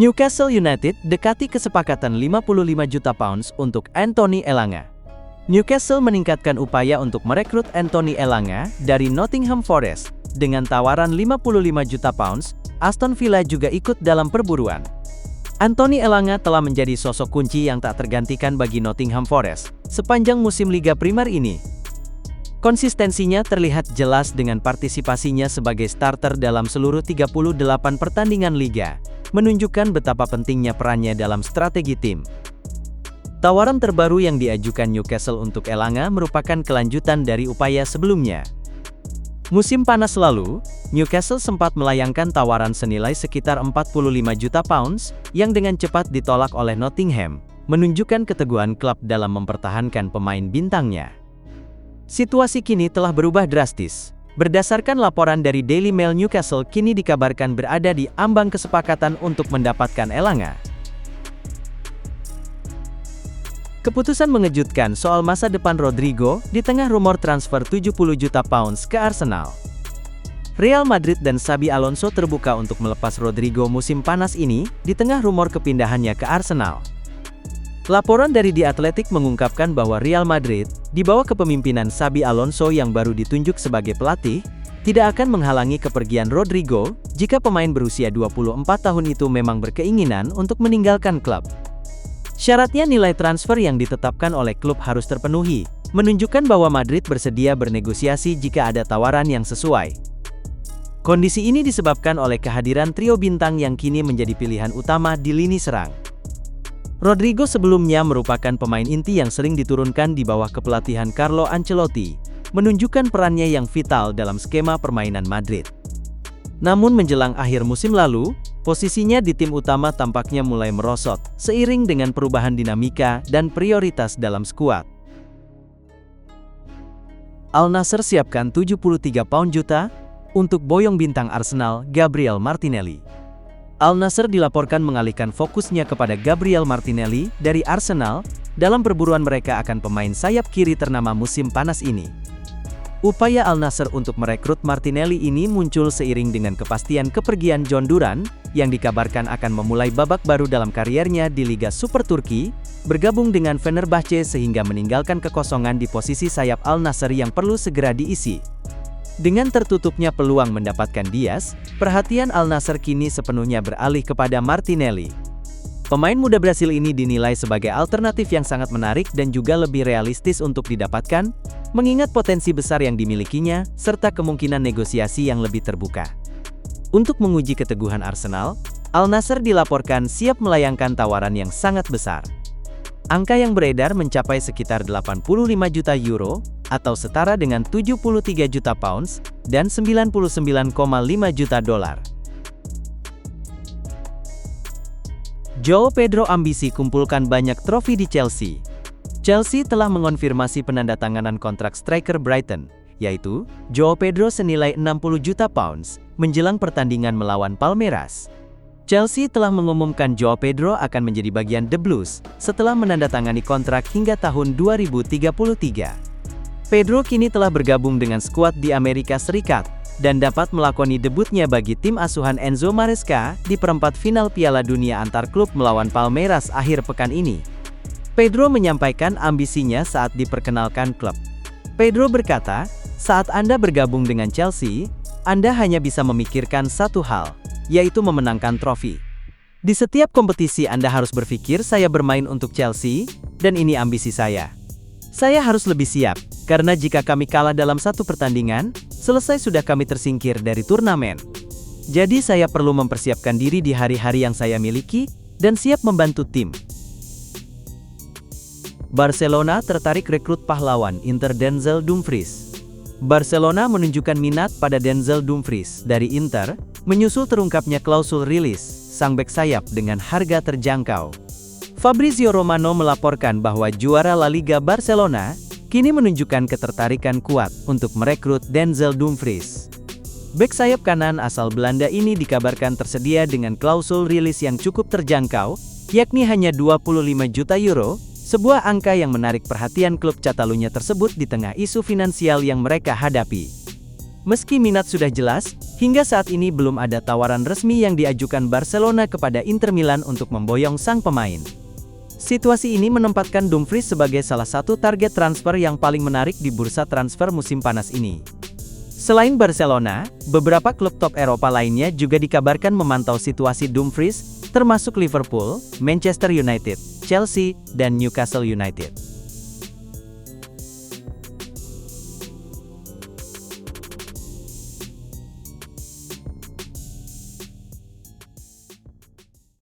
Newcastle United dekati kesepakatan 55 juta pounds untuk Anthony Elanga. Newcastle meningkatkan upaya untuk merekrut Anthony Elanga dari Nottingham Forest. Dengan tawaran 55 juta pounds, Aston Villa juga ikut dalam perburuan. Anthony Elanga telah menjadi sosok kunci yang tak tergantikan bagi Nottingham Forest sepanjang musim Liga Primer ini. Konsistensinya terlihat jelas dengan partisipasinya sebagai starter dalam seluruh 38 pertandingan Liga, menunjukkan betapa pentingnya perannya dalam strategi tim. Tawaran terbaru yang diajukan Newcastle untuk Elanga merupakan kelanjutan dari upaya sebelumnya. Musim panas lalu, Newcastle sempat melayangkan tawaran senilai sekitar 45 juta pounds, yang dengan cepat ditolak oleh Nottingham, menunjukkan keteguhan klub dalam mempertahankan pemain bintangnya. Situasi kini telah berubah drastis. Berdasarkan laporan dari Daily Mail, Newcastle kini dikabarkan berada di ambang kesepakatan untuk mendapatkan Elanga. Keputusan mengejutkan soal masa depan Rodrigo di tengah rumor transfer 70 juta pounds ke Arsenal. Real Madrid dan Xabi Alonso terbuka untuk melepas Rodrigo musim panas ini di tengah rumor kepindahannya ke Arsenal. Laporan dari The Athletic mengungkapkan bahwa Real Madrid, di bawah kepemimpinan Xabi Alonso yang baru ditunjuk sebagai pelatih, tidak akan menghalangi kepergian Rodrigo jika pemain berusia 24 tahun itu memang berkeinginan untuk meninggalkan klub. Syaratnya nilai transfer yang ditetapkan oleh klub harus terpenuhi, menunjukkan bahwa Madrid bersedia bernegosiasi jika ada tawaran yang sesuai. Kondisi ini disebabkan oleh kehadiran trio bintang yang kini menjadi pilihan utama di lini serang. Rodrigo sebelumnya merupakan pemain inti yang sering diturunkan di bawah kepelatihan Carlo Ancelotti, menunjukkan perannya yang vital dalam skema permainan Madrid. Namun menjelang akhir musim lalu, posisinya di tim utama tampaknya mulai merosot, seiring dengan perubahan dinamika dan prioritas dalam skuad. Al Nassr siapkan 73 pound juta untuk boyong bintang Arsenal Gabriel Martinelli. Al Nassr dilaporkan mengalihkan fokusnya kepada Gabriel Martinelli dari Arsenal dalam perburuan mereka akan pemain sayap kiri ternama musim panas ini. Upaya Al Nassr untuk merekrut Martinelli ini muncul seiring dengan kepastian kepergian John Duran, yang dikabarkan akan memulai babak baru dalam kariernya di Liga Super Turki, bergabung dengan Fenerbahce sehingga meninggalkan kekosongan di posisi sayap Al Nassr yang perlu segera diisi. Dengan tertutupnya peluang mendapatkan Diaz, perhatian Al Nassr kini sepenuhnya beralih kepada Martinelli. Pemain muda Brasil ini dinilai sebagai alternatif yang sangat menarik dan juga lebih realistis untuk didapatkan, mengingat potensi besar yang dimilikinya, serta kemungkinan negosiasi yang lebih terbuka. Untuk menguji keteguhan Arsenal, Al Nassr dilaporkan siap melayangkan tawaran yang sangat besar. Angka yang beredar mencapai sekitar 85 juta euro, atau setara dengan 73 juta pounds, dan 99,5 juta dolar. João Pedro ambisi kumpulkan banyak trofi di Chelsea. Chelsea telah mengonfirmasi penandatanganan kontrak striker Brighton, yaitu João Pedro senilai 60 juta pounds, menjelang pertandingan melawan Palmeiras. Chelsea telah mengumumkan João Pedro akan menjadi bagian The Blues setelah menandatangani kontrak hingga tahun 2033. Pedro kini telah bergabung dengan skuad di Amerika Serikat dan dapat melakoni debutnya bagi tim asuhan Enzo Maresca di perempat final Piala Dunia antar klub melawan Palmeiras akhir pekan ini. Pedro menyampaikan ambisinya saat diperkenalkan klub. Pedro berkata, "Saat Anda bergabung dengan Chelsea, Anda hanya bisa memikirkan satu hal, yaitu memenangkan trofi. Di setiap kompetisi Anda harus berpikir saya bermain untuk Chelsea, dan ini ambisi saya. Saya harus lebih siap, karena jika kami kalah dalam satu pertandingan, selesai sudah kami tersingkir dari turnamen. Jadi saya perlu mempersiapkan diri di hari-hari yang saya miliki, dan siap membantu tim." Barcelona tertarik rekrut pahlawan Inter Denzel Dumfries. Barcelona menunjukkan minat pada Denzel Dumfries dari Inter, menyusul terungkapnya klausul rilis sang bek sayap dengan harga terjangkau. Fabrizio Romano melaporkan bahwa juara La Liga Barcelona kini menunjukkan ketertarikan kuat untuk merekrut Denzel Dumfries. Bek sayap kanan asal Belanda ini dikabarkan tersedia dengan klausul rilis yang cukup terjangkau, yakni hanya 25 juta euro, sebuah angka yang menarik perhatian klub Catalunya tersebut di tengah isu finansial yang mereka hadapi. Meski minat sudah jelas, hingga saat ini belum ada tawaran resmi yang diajukan Barcelona kepada Inter Milan untuk memboyong sang pemain. Situasi ini menempatkan Dumfries sebagai salah satu target transfer yang paling menarik di bursa transfer musim panas ini. Selain Barcelona, beberapa klub top Eropa lainnya juga dikabarkan memantau situasi Dumfries, termasuk Liverpool, Manchester United, Chelsea, dan Newcastle United.